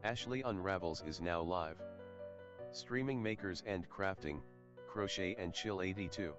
Ashley Unravels is now live. Streaming makers and crafting, Crochet and Chill 82.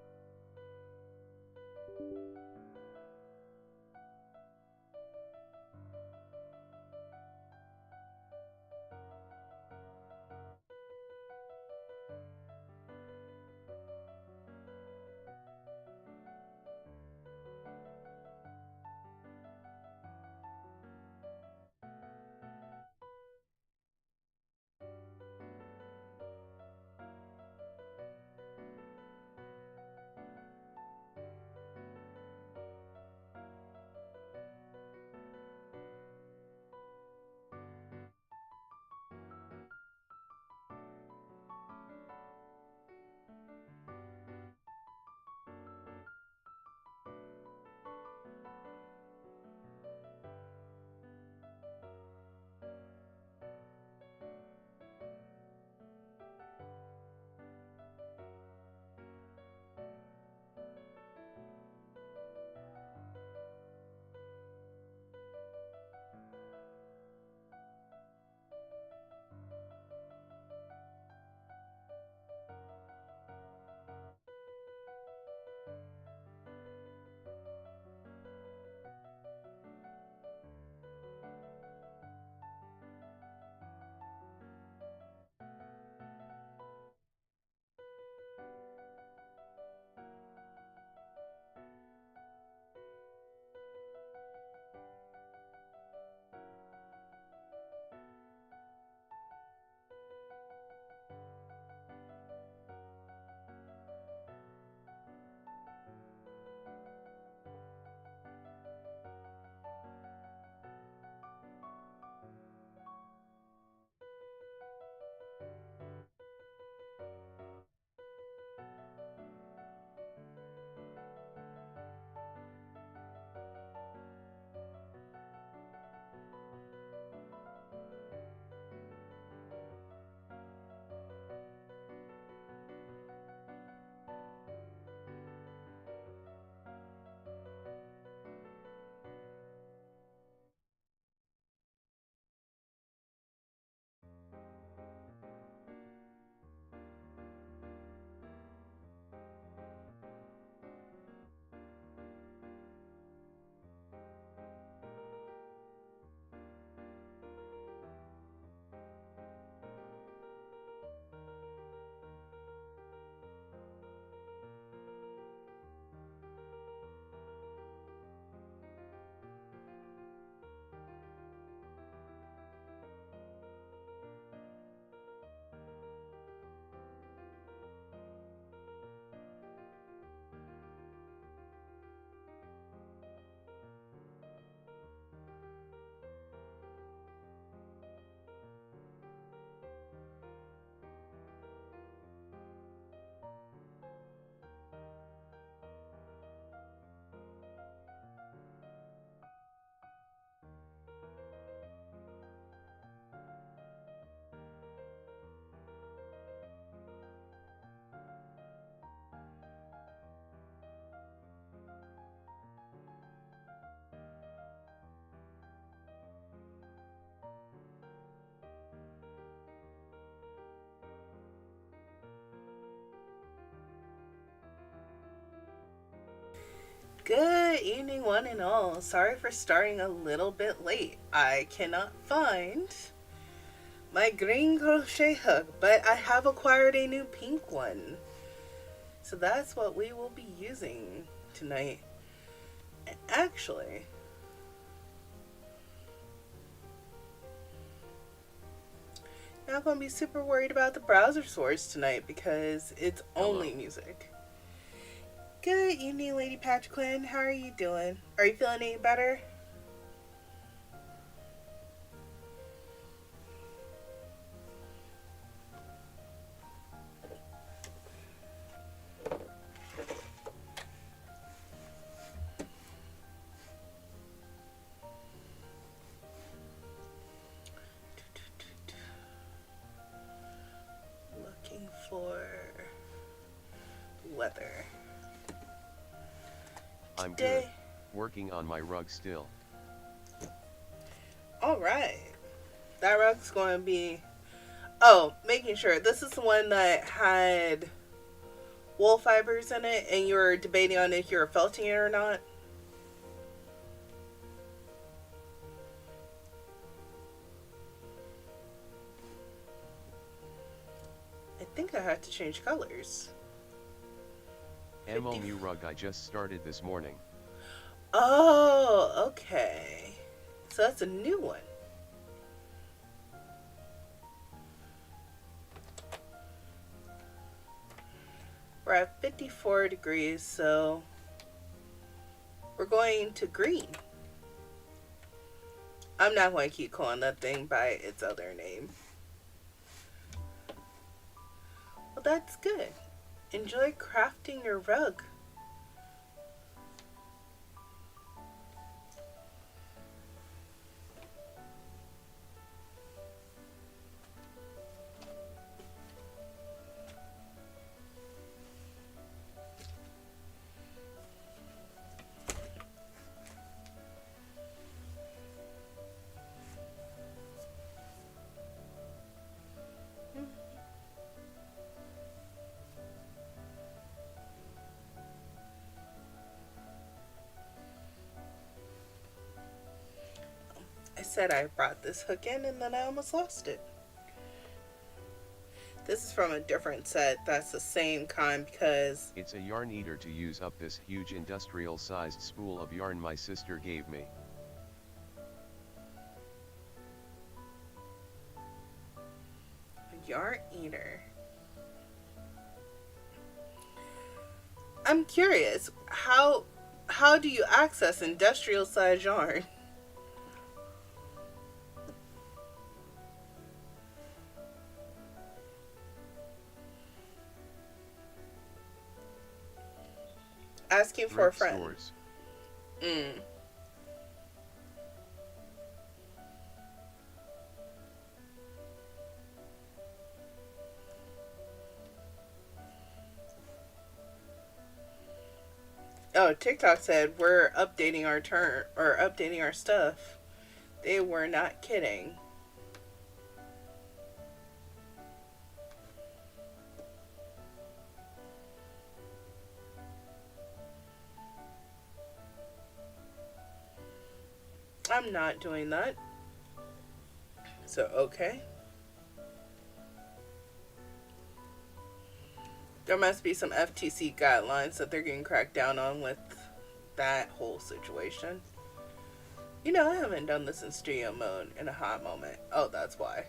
Good evening, one and all. Sorry for starting a little bit late. I cannot find my green crochet hook, but I have acquired a new pink one. So that's what we will be using tonight. And actually, not going to be super worried about the browser source tonight because it's only music. Good evening, Lady Patrick Quinn. How are you doing? Are you feeling any better? Looking for weather. I'm good. Working on my rug still. All right. That rug's going to be... Oh, making sure. This is the one that had wool fibers in it, and you were debating on if you were felting it or not. I think I had to change colors. Ammo new rug I just started this morning. Oh, okay. So that's a new one. We're at 54 degrees, so we're going to green. I'm not going to keep calling that thing by its other name. Well, that's good. Enjoy crafting your rug. I said I brought this hook in and then I almost lost it. This is from a different set that's the same kind because... It's a yarn eater to use up this huge industrial sized spool of yarn my sister gave me. A yarn eater. I'm curious, how do you access industrial size yarn? Asking for a friend. Stores. Oh, TikTok said we're updating our updating our stuff. They were not kidding. I'm not doing that. So, okay. There must be some FTC guidelines that they're getting cracked down on with that whole situation. You know, I haven't done this in studio mode in a hot moment. Oh, that's why.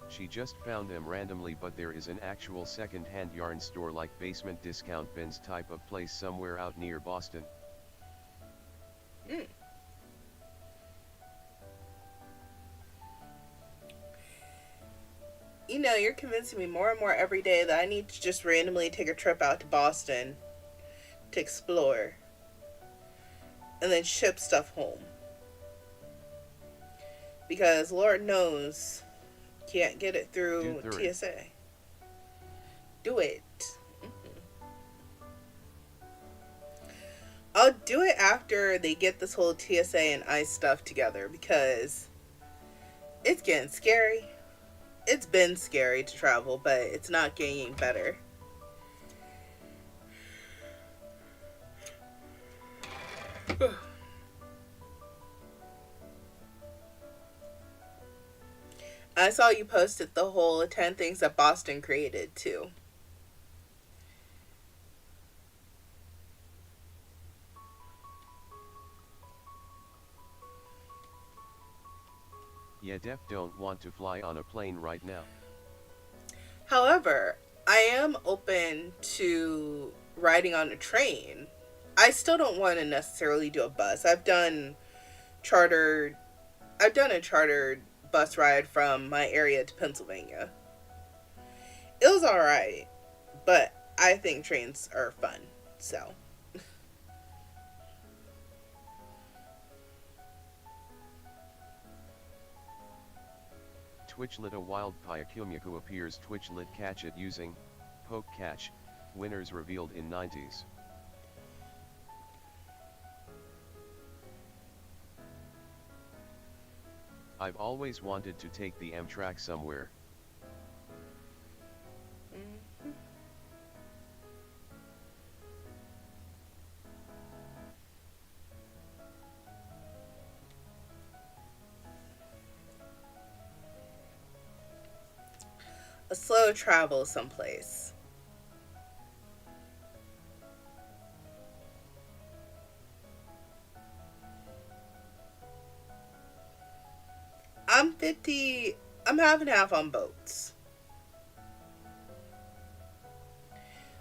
She just found them randomly, but there is an actual second-hand yarn store like basement discount bins type of place somewhere out near Boston. You know, you're convincing me more and more every day that I need to just randomly take a trip out to Boston to explore and then ship stuff home. Because Lord knows, can't get it through TSA. Do it. I'll do it after they get this whole TSA and ICE stuff together because it's getting scary. It's been scary to travel, but it's not getting better. I saw you posted the whole 10 things that Boston created too. Yeah, def don't want to fly on a plane right now. However, I am open to riding on a train. I still don't want to necessarily do a bus. I've done a chartered bus ride from my area to Pennsylvania. It was alright, but I think trains are fun, so. Twitchlit a wild Pyakumyaku appears Twitchlit catch it using poke catch, winners revealed in 90s. I've always wanted to take the Amtrak somewhere. Mhm. A slow travel someplace. I'm 50. I'm half and half on boats.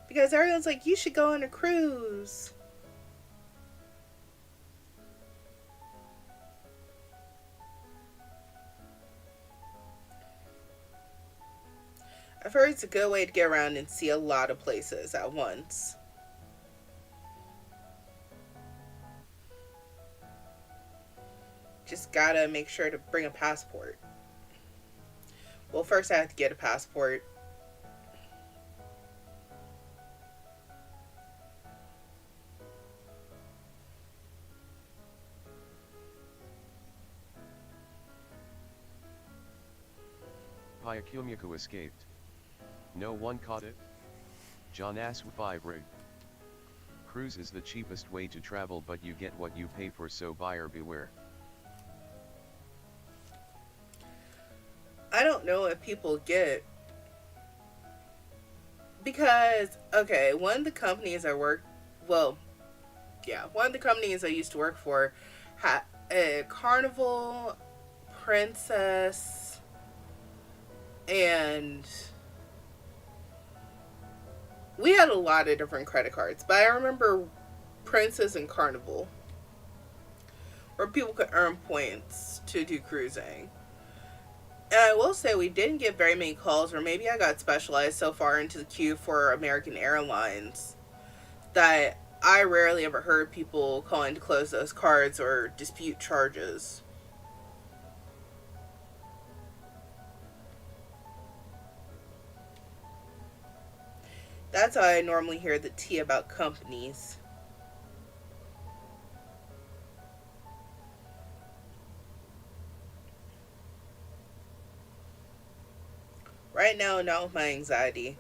Because everyone's like, you should go on a cruise. I've heard it's a good way to get around and see a lot of places at once. Just gotta make sure to bring a passport. Well, first I have to get a passport. Payakumyaku escaped. No one caught it? John Asw 5 rig. Cruise is the cheapest way to travel, but you get what you pay for, so buyer beware. I don't know if people get, because okay, one of the companies I work, well, yeah, one of the companies I used to work for had a Carnival, Princess, and we had a lot of different credit cards, but I remember Princess and Carnival, where people could earn points to do cruising. And I will say we didn't get very many calls, or maybe I got specialized so far into the queue for American Airlines that I rarely ever heard people calling to close those cards or dispute charges. That's how I normally hear the tea about companies. Right now, not with my anxiety.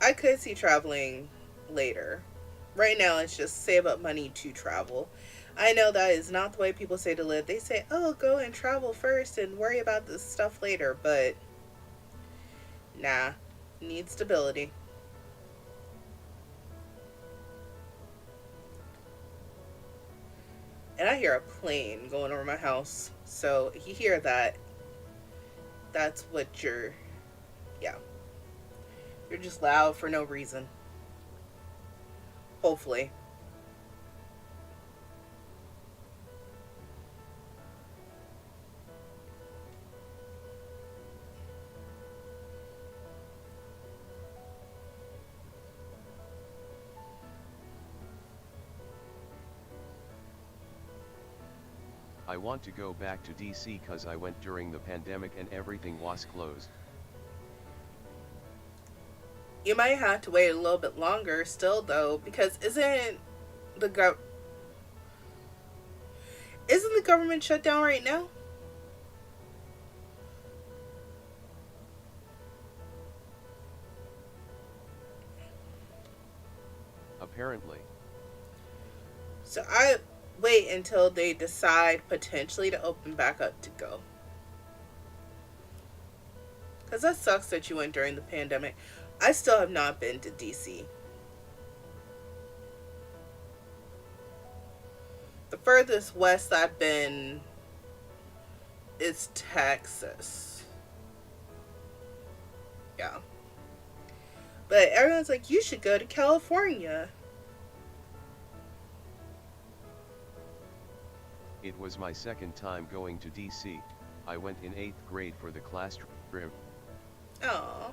I could see traveling later. Right now, it's just save up money to travel. I know that is not the way people say to live. They say, oh, go and travel first and worry about this stuff later. But nah, need stability. And I hear a plane going over my house. So if you hear that, that's what yeah. You're just loud for no reason. Hopefully. I want to go back to DC cause I went during the pandemic and everything was closed. You might have to wait a little bit longer still though, because the gov isn't the government shut down right now? Apparently. So I wait until they decide potentially to open back up to go. Because that sucks that you went during the pandemic. I still have not been to DC. The furthest west I've been is Texas. Yeah. But everyone's like, you should go to California. It was my second time going to DC. I went in 8th grade for the class trip. Oh.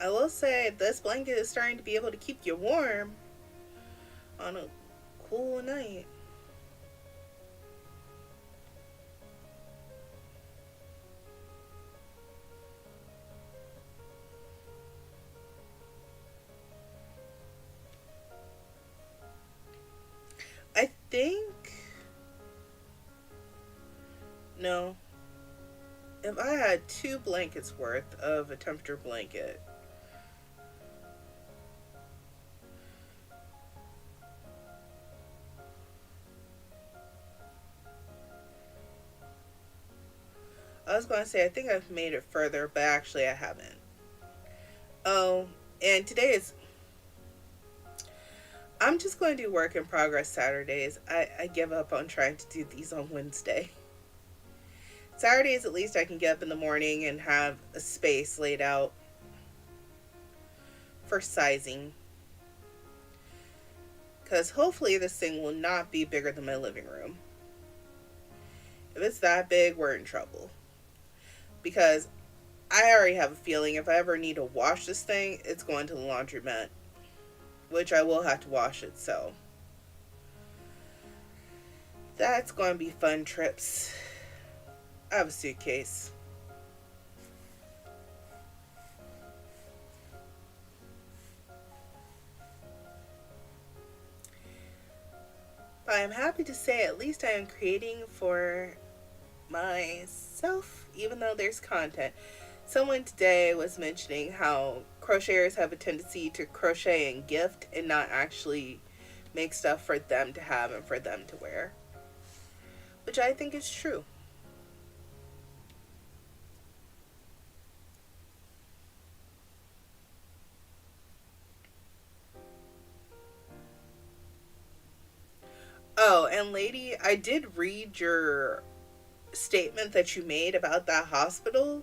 I will say this blanket is starting to be able to keep you warm on a cool night. I think, no, if I had 2 blankets worth of a temperature blanket, I was going to say I think I've made it further, but actually I haven't. Oh, and today is, I'm just going to do work in progress Saturdays. I give up on trying to do these on Wednesday. Saturdays, at least I can get up in the morning and have a space laid out for sizing. Because hopefully this thing will not be bigger than my living room. If it's that big, we're in trouble. Because I already have a feeling if I ever need to wash this thing, it's going to the laundromat. Which I will have to wash it, so that's going to be fun trips. I have a suitcase. But I'm happy to say at least I am creating for myself, even though there's content. Someone today was mentioning how crocheters have a tendency to crochet and gift and not actually make stuff for them to have and for them to wear, which I think is true. Oh, and lady, I did read your statement that you made about that hospital.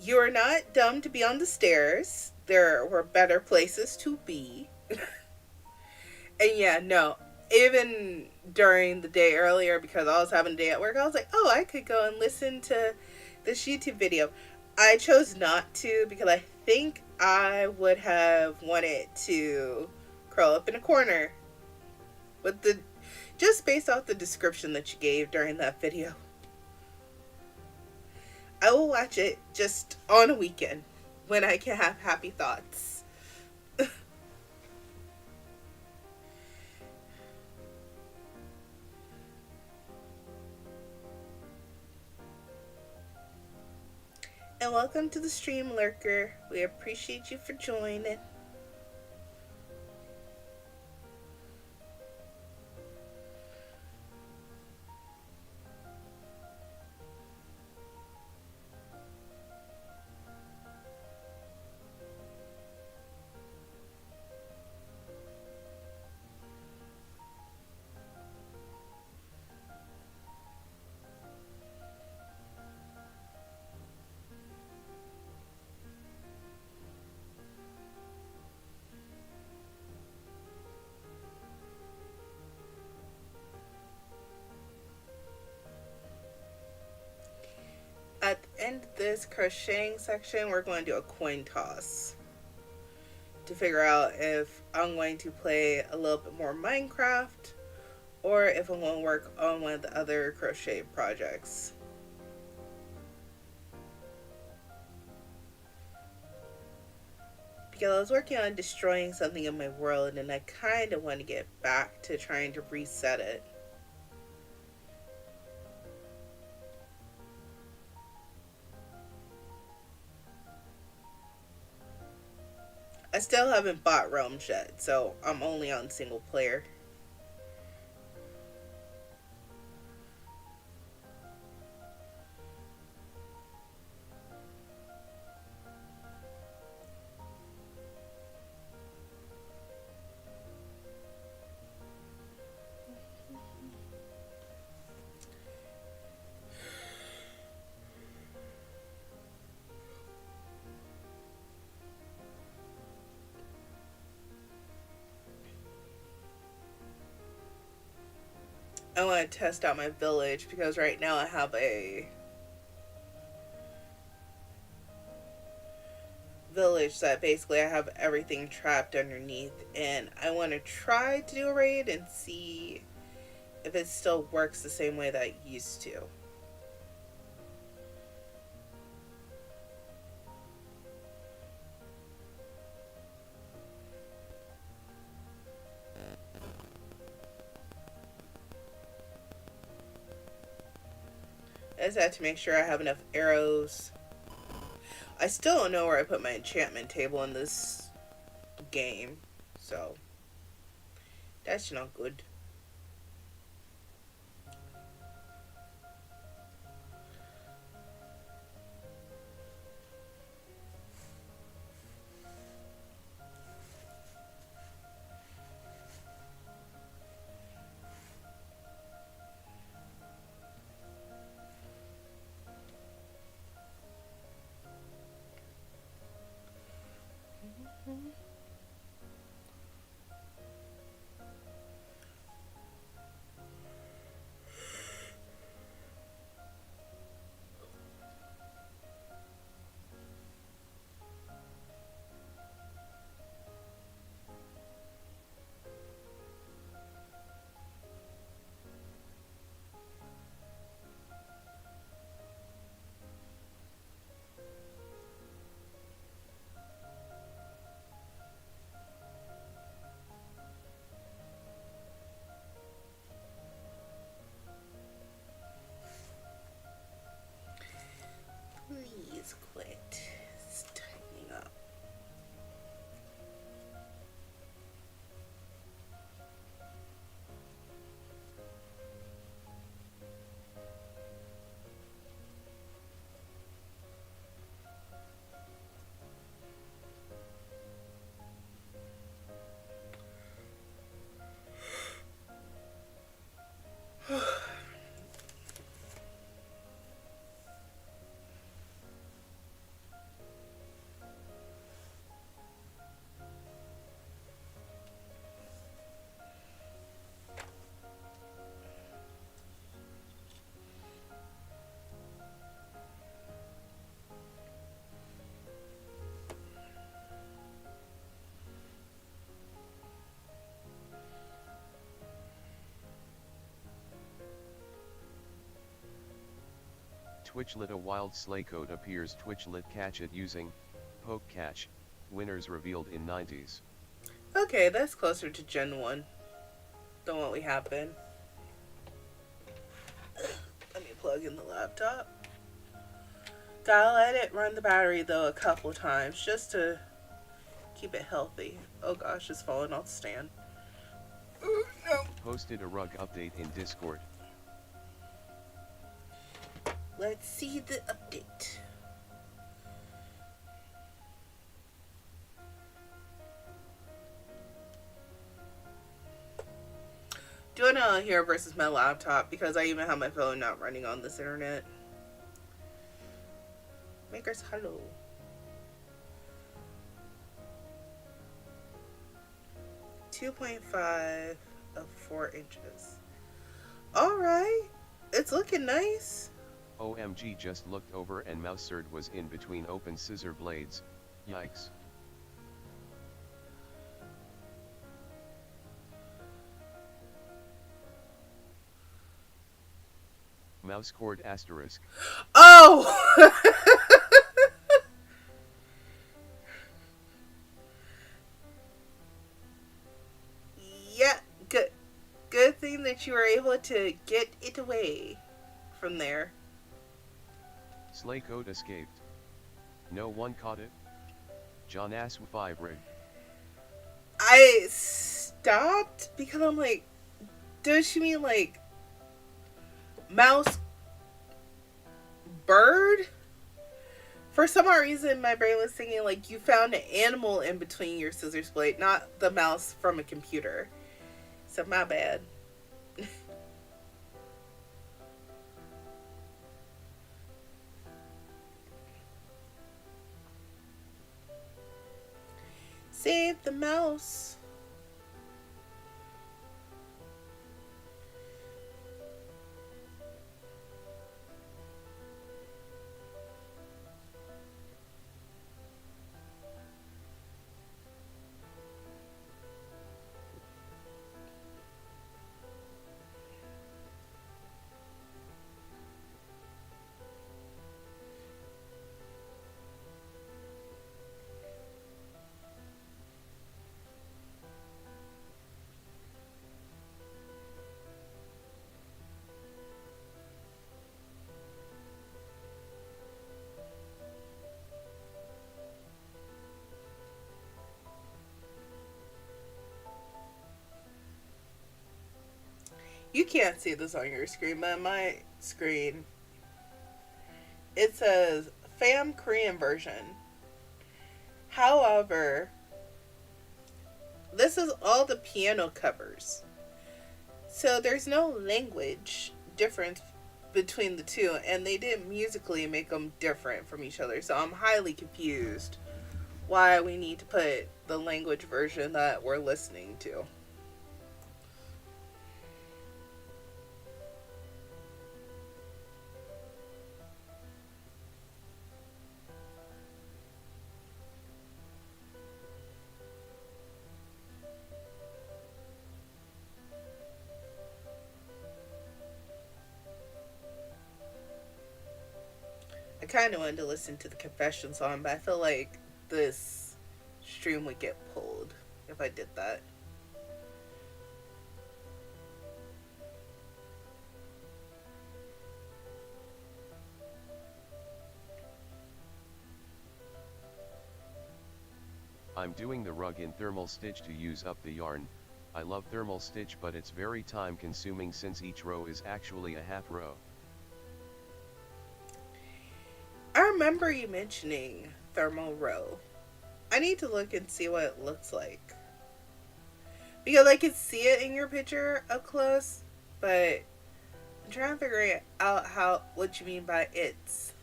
You are not dumb to be on the stairs. There were better places to be. And yeah, no, even during the day earlier, because I was having a day at work, I was like, oh, I could go and listen to this YouTube video. I chose not to because I think I would have wanted to curl up in a corner with the, just based off the description that you gave during that video. I will watch it just on a weekend when I can have happy thoughts. And welcome to the stream, Lurker. We appreciate you for joining. At the end of this crocheting section, we're going to do a coin toss to figure out if I'm going to play a little bit more Minecraft or if I'm going to work on one of the other crochet projects. Because I was working on destroying something in my world and I kind of want to get back to trying to reset it. I still haven't bought realms yet, so I'm only on single player. I want to test out my village because right now I have a village that basically I have everything trapped underneath, and I want to try to do a raid and see if it still works the same way that it used to. I just have to make sure I have enough arrows. I still don't know where I put my enchantment table in this game, so that's not good. Please quit. It's tightening up. Twitchlet. A wild slay code appears. Twitchlet catch it using poke catch. Winners revealed in 90s. Okay, that's closer to Gen 1 than what we have been. Let me plug in the laptop. Gotta let it run the battery though a couple times just to keep it healthy. Oh gosh, it's falling off the stand. No. Posted a rug update in Discord. Let's see the update. Doing it here versus my laptop because I even have my phone not running on this internet. Makers, hello. .5 of 4 inches. Alright. It's looking nice. OMG, just looked over and Mouserd was in between open scissor blades. Yikes. Mouse cord asterisk. Oh! Yeah, good thing that you were able to get it away from there. Slay code escaped. No one caught it. John Ass 5 rig. I stopped because I'm like, does she mean like mouse bird? For some odd reason, my brain was thinking like you found an animal in between your scissors blade, not the mouse from a computer. So my bad. Save the mouse. You can't see this on your screen, but on my screen it says Fam Korean version. However, this is all the piano covers. So there's no language difference between the two, and they didn't musically make them different from each other. So I'm highly confused why we need to put the language version that we're listening to. I kind of wanted to listen to the confession song, but I feel like this stream would get pulled if I did that. I'm doing the rug in thermal stitch to use up the yarn. I love thermal stitch, but it's very time consuming since each row is actually a half row. I remember you mentioning thermal row. I need to look and see what it looks like. Because I can see it in your picture up close, but I'm trying to figure out what you mean by it's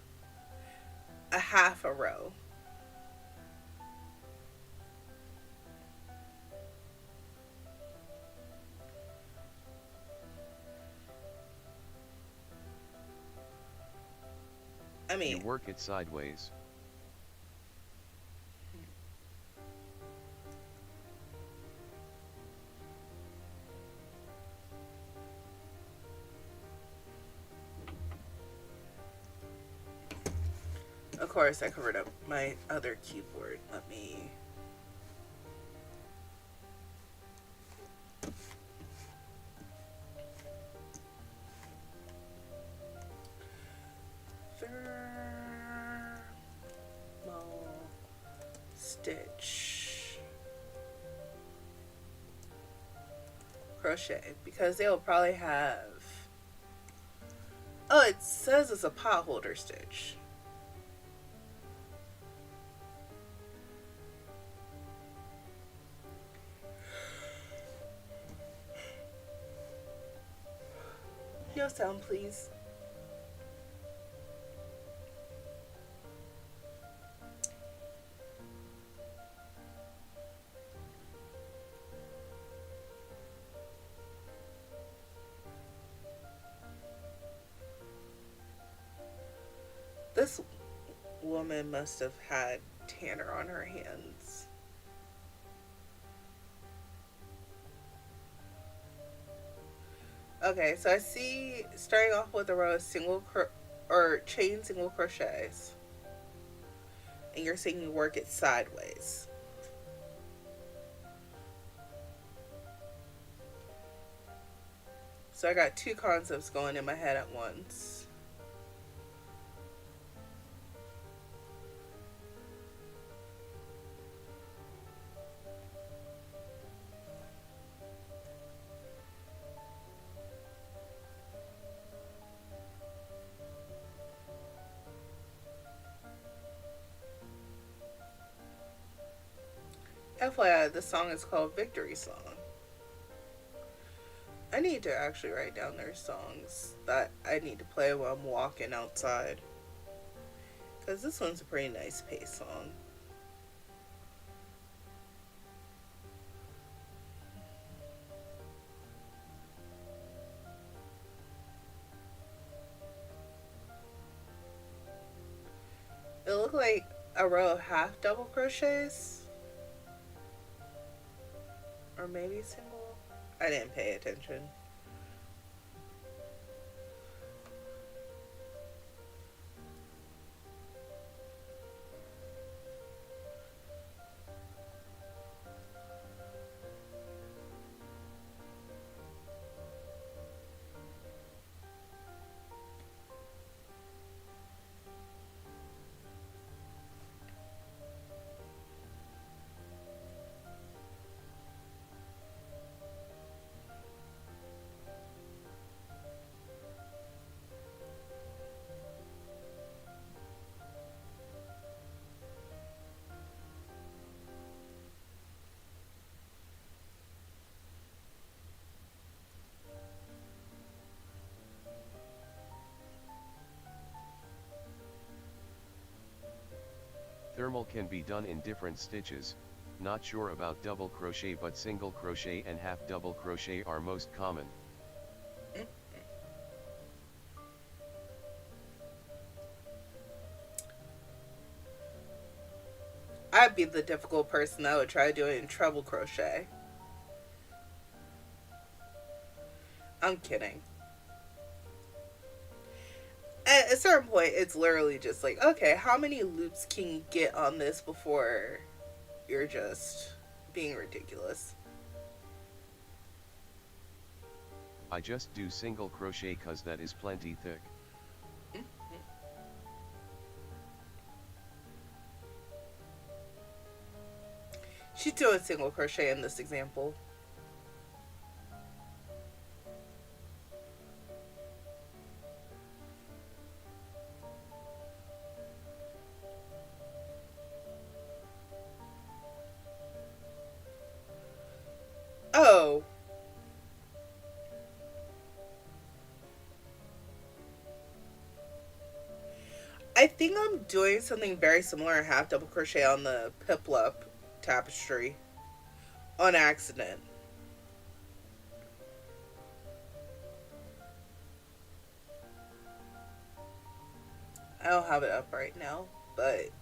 a half a row. I mean, you work it sideways. of course, I covered up my other keyboard. Let me. Thermal stitch crochet, because they will probably have. Oh, it says it's a pot holder stitch. No sound, please. This woman must have had tanner on her hands. Okay, so I see starting off with a row of chain single crochets, and you're saying you work it sideways. So I got two concepts going in my head at once. FYI, the song is called Victory Song. I need to actually write down their songs that I need to play while I'm walking outside. Because this one's a pretty nice pace song. It looked like a row of half double crochets. Or maybe single. I didn't pay attention. Thermal can be done in different stitches. Not sure about double crochet, but single crochet and half double crochet are most common. I'd be the difficult person that would try to do it in treble crochet. I'm kidding. At a certain point, it's literally just like, okay, how many loops can you get on this before you're just being ridiculous? I just do single crochet cause that is plenty thick. She's doing single crochet in this example. Oh. I think I'm doing something very similar, half double crochet on the Piplup tapestry on accident. I don't have it up right now, but it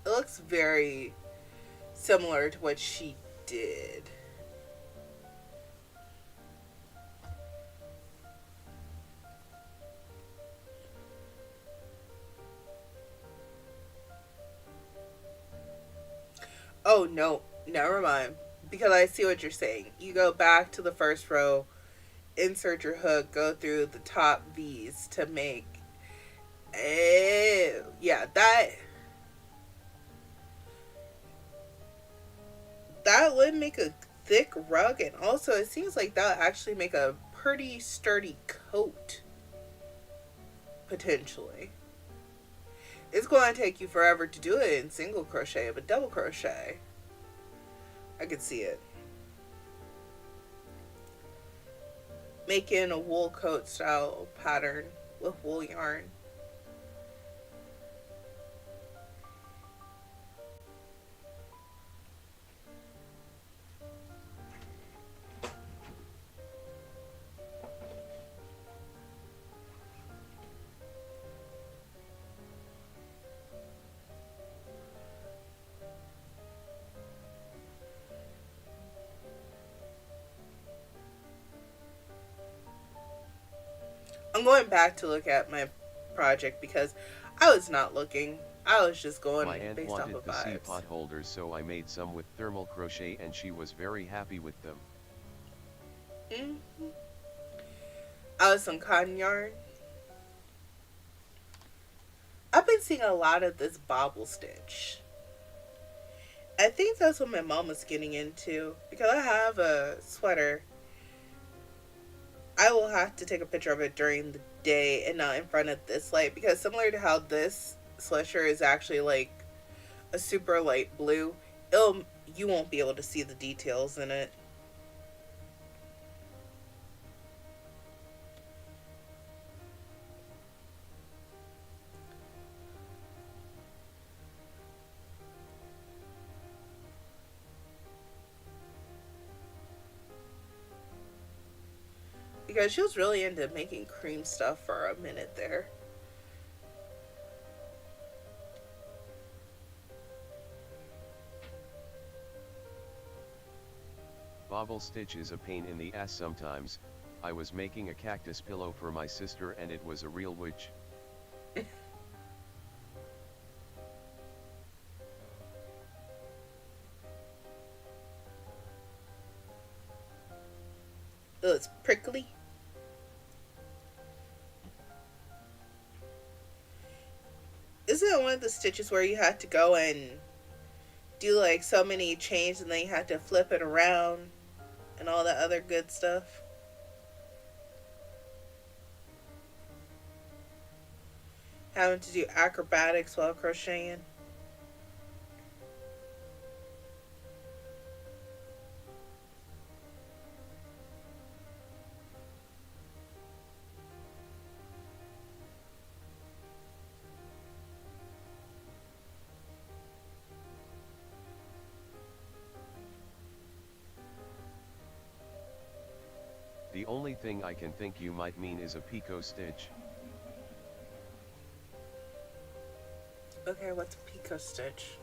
looks very similar to what she did. Oh no, never mind. Because I see what you're saying. You go back to the first row, insert your hook, go through the top V's to make. Yeah, that would make a thick rug, and also it seems like that would actually make a pretty sturdy coat, potentially. It's going to take you forever to do it in single crochet, but double crochet, I could see it. Making a wool coat style pattern with wool yarn. I'm going back to look at my project because I was not looking. I was just going My aunt based off wanted of the vibes. seapot holders, so I made some with thermal crochet and she was very happy with them. Mm-hmm. I was some cotton yarn. I've been seeing a lot of this bobble stitch. I think that's what my mom was getting into because I have a sweater. I will have to take a picture of it during the day and not in front of this light because similar to how this sweatshirt is actually like a super light blue, you won't be able to see the details in it. Because she was really into making cream stuff for a minute there. Bobble stitch is a pain in the ass sometimes. I was making a cactus pillow for my sister and it was a real witch. It's prickly. Isn't it one of the stitches where you had to go and do like so many chains and then you had to flip it around and all that other good stuff? Having to do acrobatics while crocheting. only thing I can think you might mean is a picot stitch. Okay, what's a picot stitch?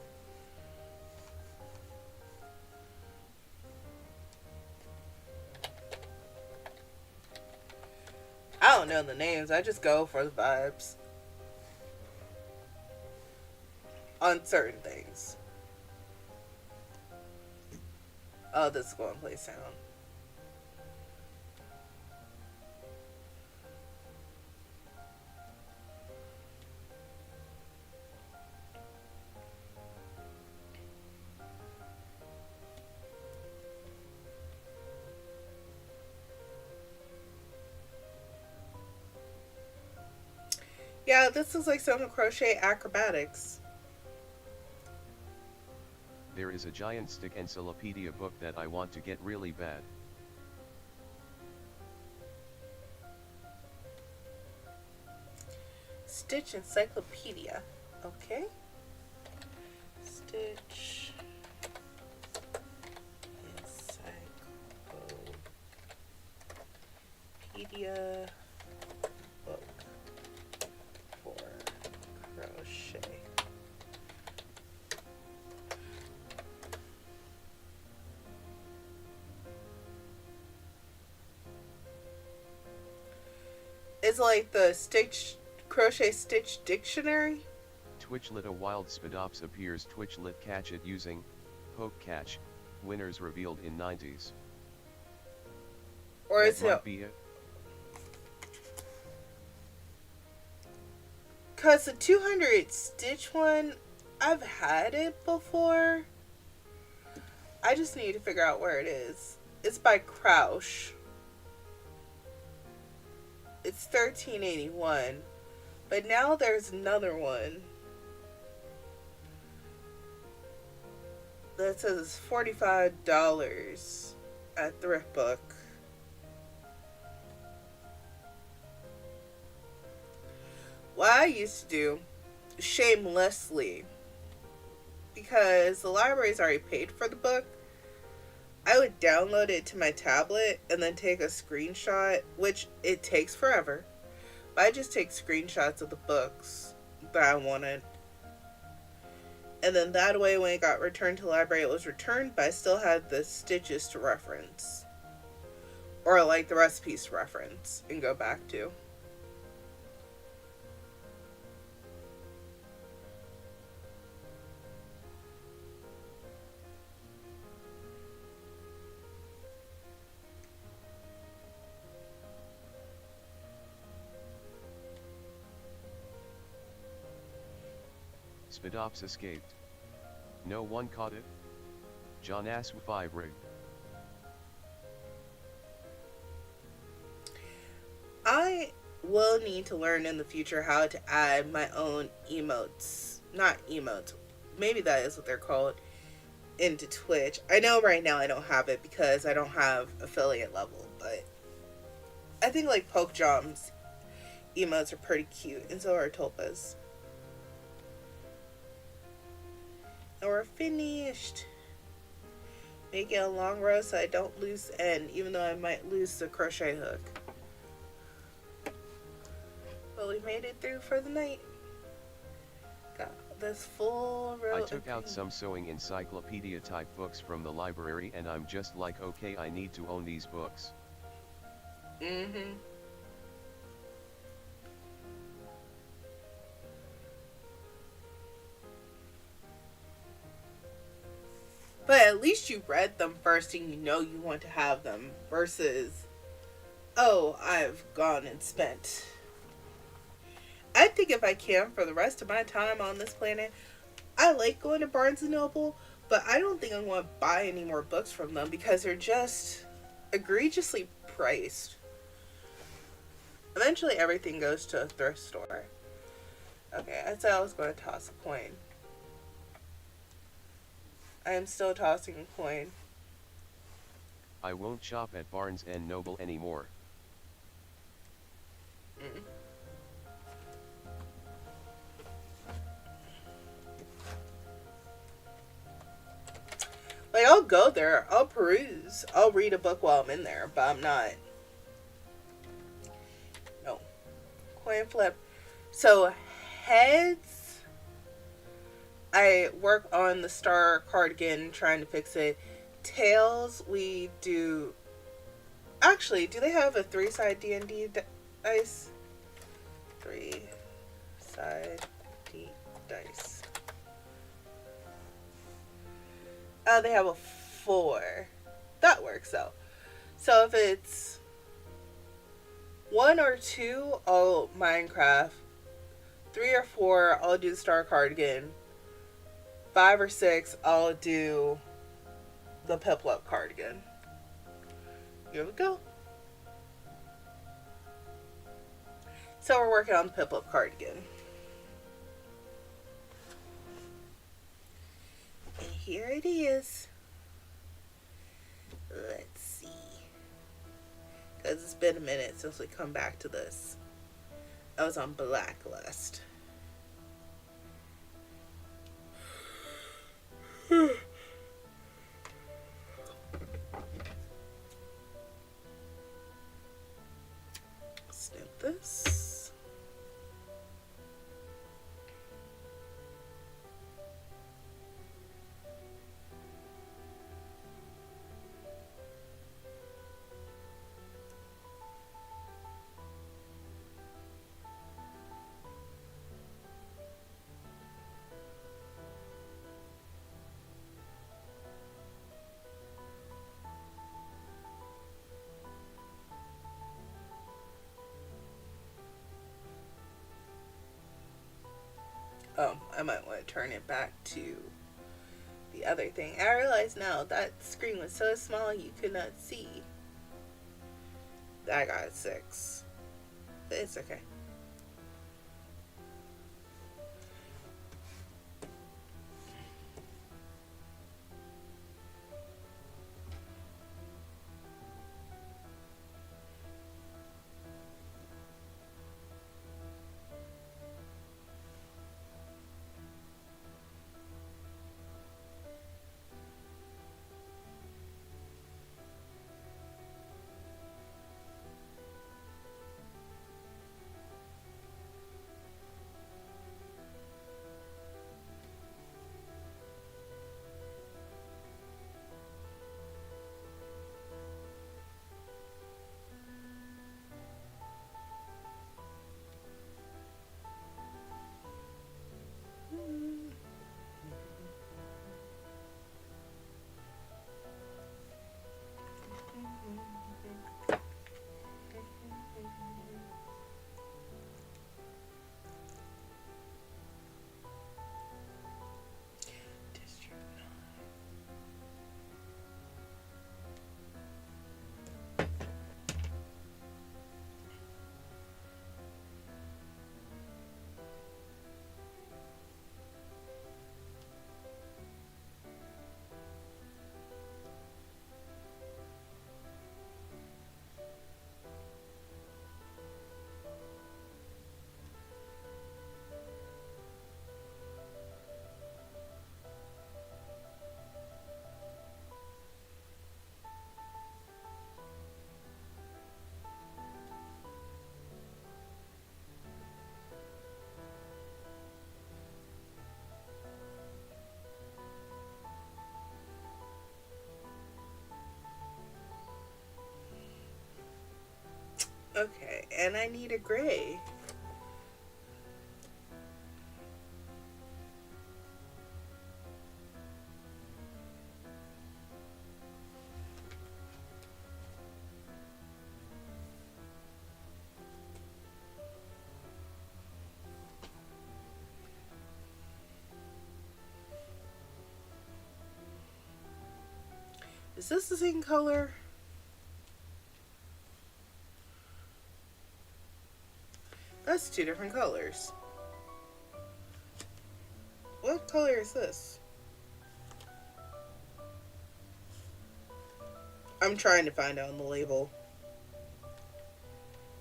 I don't know the names. I just go for the vibes on certain things. Oh, this is going to play sound. Yeah, this is like some crochet acrobatics. There is a giant stick encyclopedia book that I want to get really bad. Stitch encyclopedia. Okay. Stitch encyclopedia book for crochet. It's like the crochet stitch dictionary. Twitchlet a wild spadops appears. Twitchlet catch it using poke catch. Winners revealed in 90s. Or is That it? might be it. Cause the 200 stitch one, I've had it before. I just need to figure out where it is. It's by Crouch. It's $13.81, but now there's another one that says it's $45 at Thrift Book. What I used to do, shamelessly, because the library's already paid for the book, I would download it to my tablet and then take a screenshot, which it takes forever. But I just take screenshots of the books that I wanted. And then that way, when it got returned to the library, it was returned, but I still had the stitches to reference. Or like the recipes to reference and go back to. Spadops escaped. No one caught it? John Asw 5 rig. I will need to learn in the future how to add my own emotes. Not emotes. Maybe that is what they're called. Into Twitch. I know right now I don't have it because I don't have affiliate level, but I think like Pokejom's emotes are pretty cute, and so are Tulpa's. And we're finished. Make it a long row so I don't lose the end, even though I might lose the crochet hook. But we made it through for the night. Got this full row. I took out some sewing encyclopedia type books from the library and I'm just like, okay, I need to own these books. Mm-hmm. But at least you read them first and you know you want to have them versus, oh, I've gone and spent. I think if I can for the rest of my time on this planet, I like going to Barnes & Noble, but I don't think I'm going to buy any more books from them because they're just egregiously priced. Eventually everything goes to a thrift store. Okay, I said I was going to toss a coin. I am still tossing a coin. I won't shop at Barnes & Noble anymore. Mm. Like, I'll go there, I'll peruse, I'll read a book while I'm in there, but I'm not coin flip. So heads, I work on the star cardigan trying to fix it. Tails, we do. Actually, do they have a 3-side D&D dice? 3-side dice. Oh, they have a 4. That works though. So if it's 1 or 2, I'll Minecraft. 3 or 4, I'll do the star cardigan. 5 or 6, I'll do the Piplup cardigan. Here we go. So we're working on the Piplup cardigan. And here it is. Let's see. Because it's been a minute since we come back to this. I was on Blacklist. Snip this. Oh, I might want to turn it back to the other thing. I realize now that screen was so small you could not see. I got 6. But it's okay. Okay, and I need a gray. Is this the same color? That's 2 different colors. What color is this? I'm trying to find out on the label.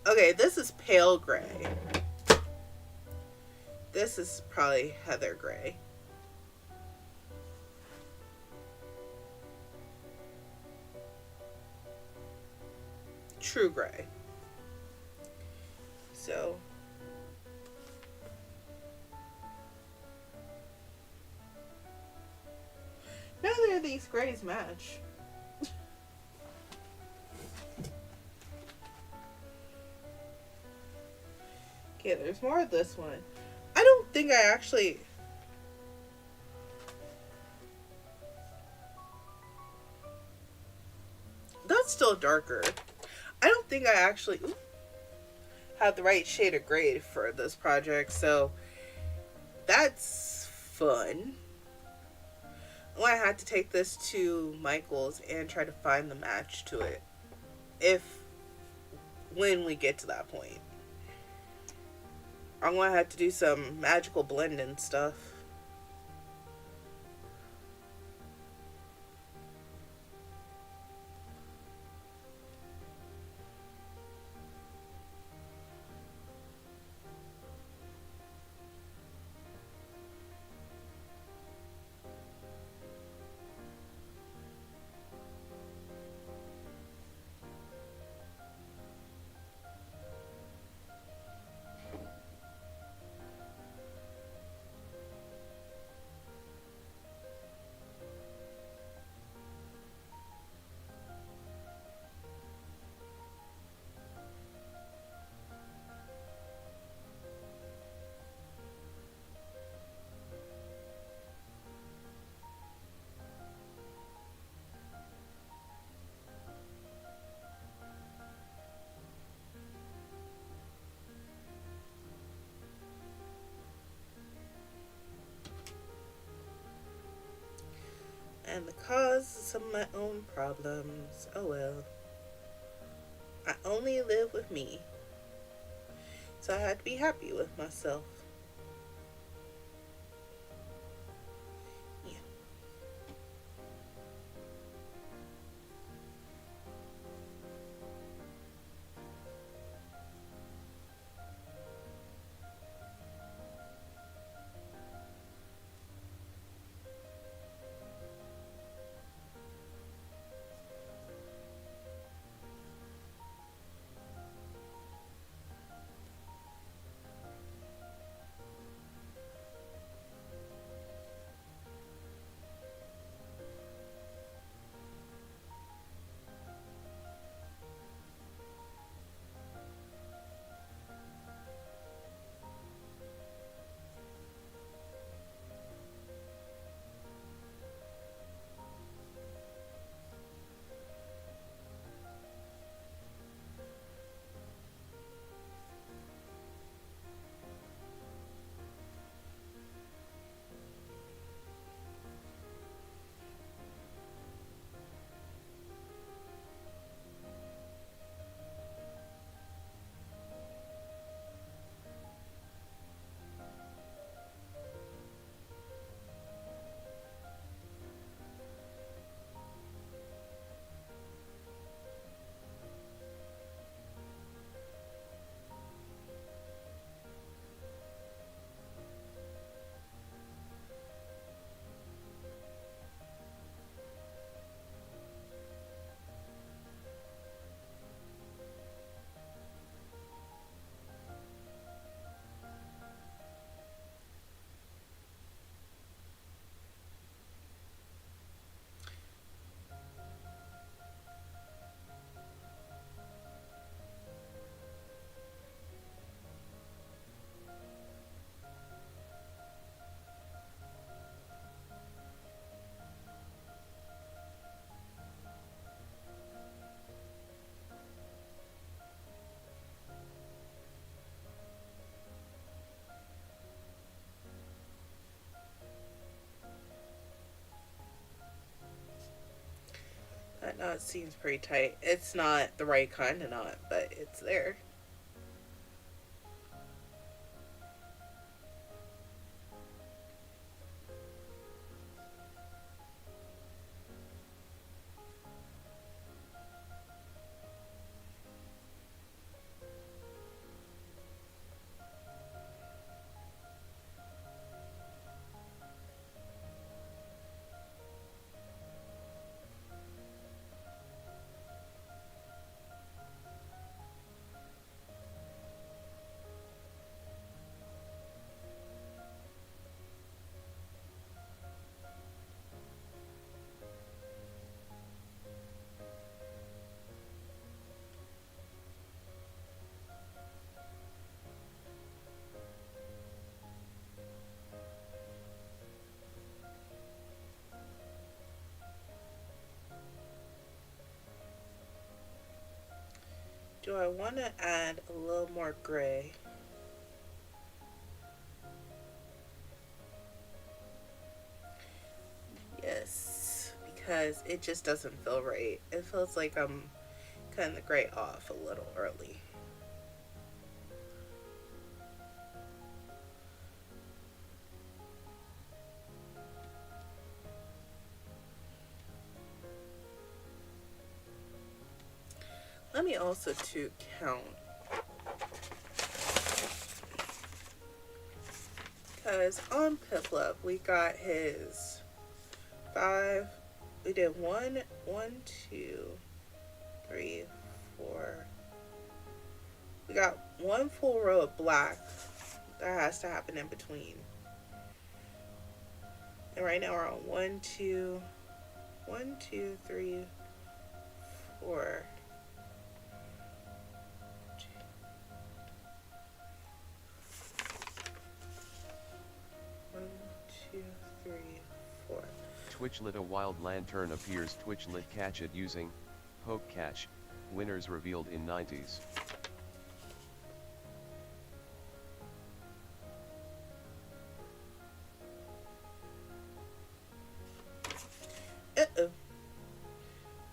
Okay, this is pale gray. This is probably heather gray. True gray. So these grays match. Okay, there's more of this one. I don't think I actually... That's still darker. I don't think I actually have the right shade of gray for this project, so that's fun. I'm gonna have to take this to Michael's and try to find the match to it. When we get to that point. I'm gonna have to do some magical blending stuff. And the cause of my own problems. Oh well. I only live with me. So I had to be happy with myself. Yeah. That knot seems pretty tight. It's not the right kind of knot, but it's there. I want to add a little more gray. Yes, because it just doesn't feel right. It feels like I'm cutting the gray off a little early. Let me also to count, because on Piplup we got his 5. We did 1, 2, 3, 4. We got 1 full row of black that has to happen in between. And right now we're on 1, 2, 3, 4. 1, 2, 3, 4. Twitchlit, a wild lantern appears. Twitchlit catch it using poke catch. Winners revealed in 90s. Uh-oh.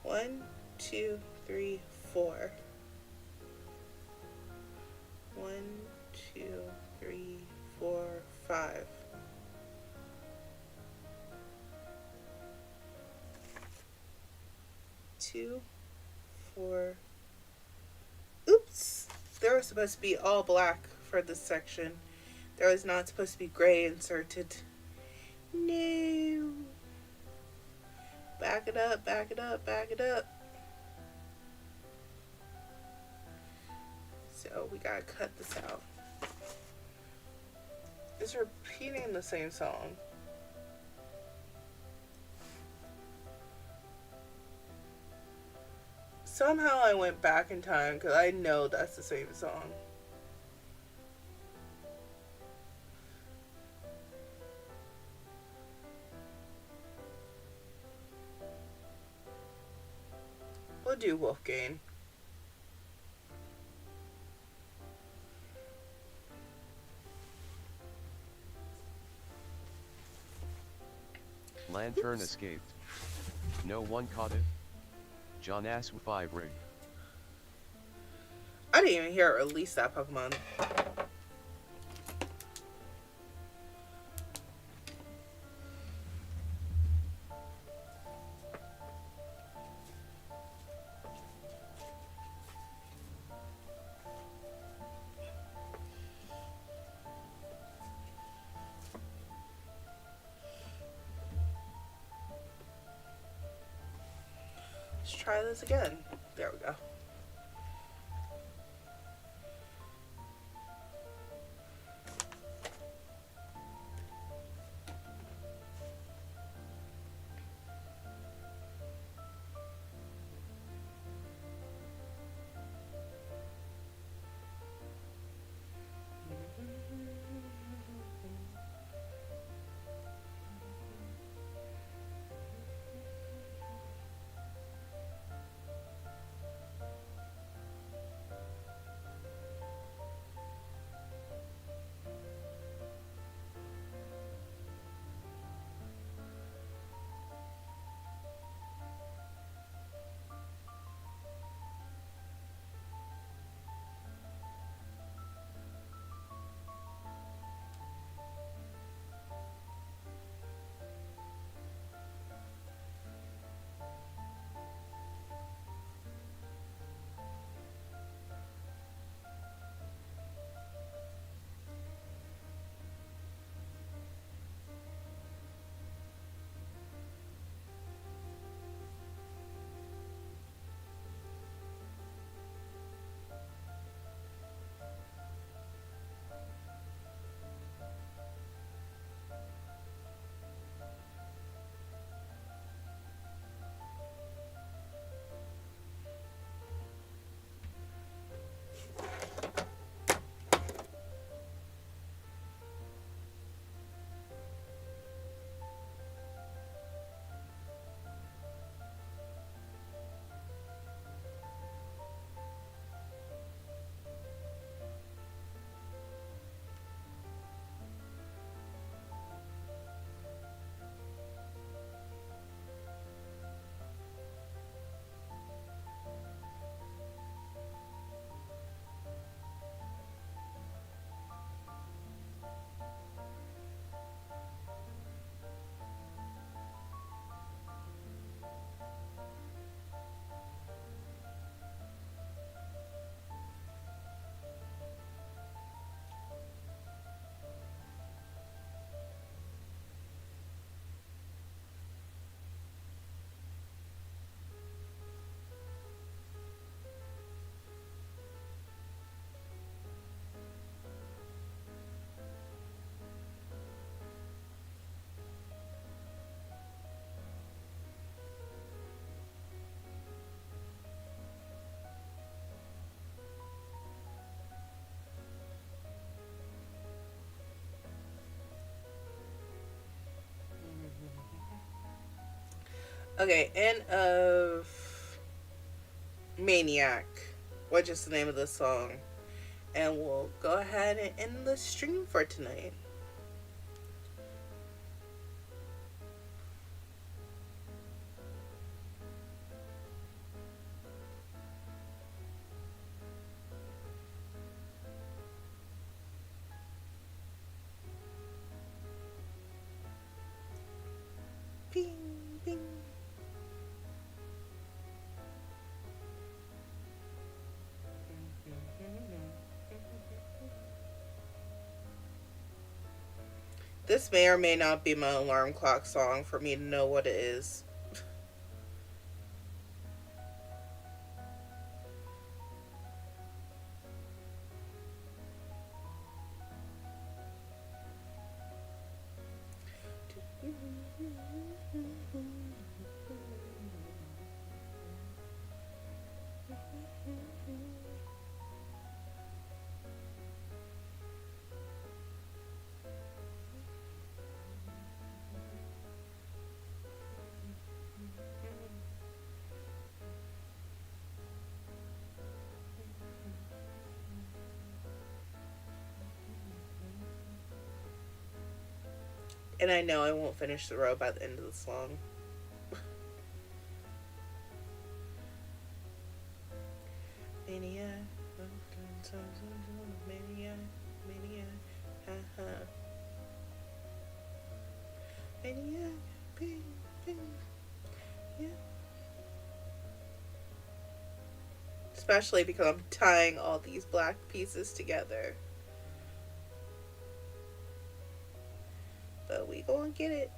1, 2, 3, 4. 1, 2, 3, 4, 5. 2, 4. Oops! There was supposed to be all black for this section. There was not supposed to be gray inserted. No. Back it up, back it up, back it up. So we gotta cut this out. It's repeating the same song. Somehow I went back in time because I know that's the same song. We'll do Wolfgang. Lantern escaped. No one caught it. John Asw 5 rig. I didn't even hear it release that Pokemon. Let's try this again. There we go. Okay, end of Maniac, which is the name of the song. And we'll go ahead and end the stream for tonight. Bing, bing. This may or may not be my alarm clock song for me to know what it is. And I know I won't finish the row by the end of the song. Mania, mania, mania, haha. Mania, ping, ping, yeah. Especially because I'm tying all these black pieces together. But we gonna get it.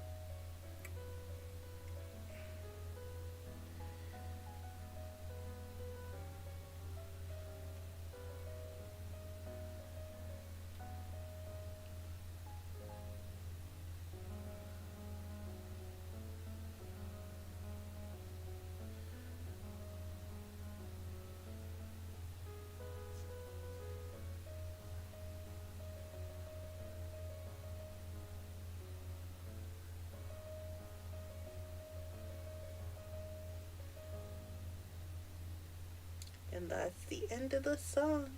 And that's the end of the song.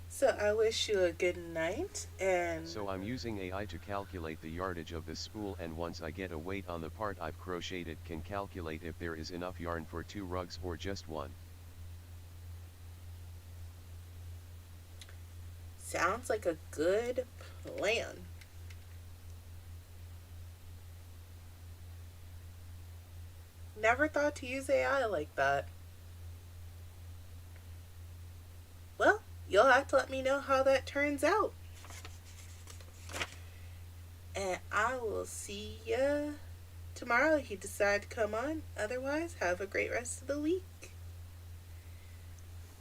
So I wish you a good night, and So I'm using AI to calculate the yardage of this spool, and once I get a weight on the part I've crocheted, it can calculate if there is enough yarn for 2 rugs or just one. sounds like a good plan. Never thought to use AI like that. Well, you'll have to let me know how that turns out. And I will see ya tomorrow if you decide to come on. Otherwise, have a great rest of the week.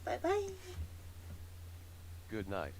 Bye bye. Good night.